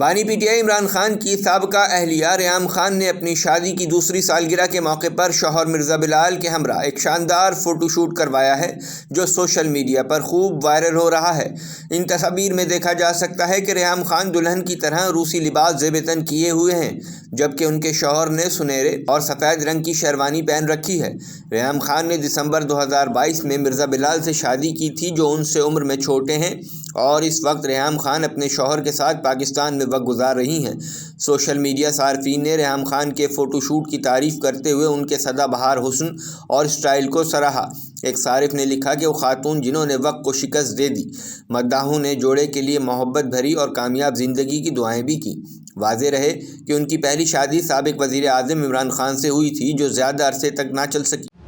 بانی P T I Imran Khan کی سابقہ اہلیہ ریحام خان نے اپنی شادی کی دوسری سالگرہ کے موقع پر شوہر مرزا بلال کے ہمراہ ایک شاندار فوٹو شوٹ کروایا ہے جو سوشل میڈیا پر خوب وائرل ہو رہا ہے۔ ان تصاویر میں دیکھا جا سکتا ہے کہ ریحام خان دلہن کی طرح روسی لباس زیب تن کیے ہوئے ہیں، جبکہ ان کے شوہر نے سنہرے اور سفید رنگ کی شیروانی پہن رکھی ہے۔ ریحام خان نے دسمبر 2022 میں مرزا بلال سے شادی کی تھی، جو ان سے عمر میں چھوٹے ہیں، اور اس وقت ریحام خان اپنے شوہر کے ساتھ پاکستان میں وقت گزار رہی ہیں۔ سوشل میڈیا صارفین نے ریحام خان کے فوٹو شوٹ کی تعریف کرتے ہوئے ان کے سدا بہار حسن اور سٹائل کو سراہا۔ ایک صارف نے لکھا کہ وہ خاتون جنہوں نے وقت کو شکست دے دی۔ مداحوں نے جوڑے کے لیے محبت بھری اور کامیاب زندگی کی دعائیں بھی کیں۔ واضح رہے کہ ان کی پہلی شادی سابق وزیر اعظم عمران خان سے ہوئی تھی، جو زیادہ عرصے تک نہ چل سکی۔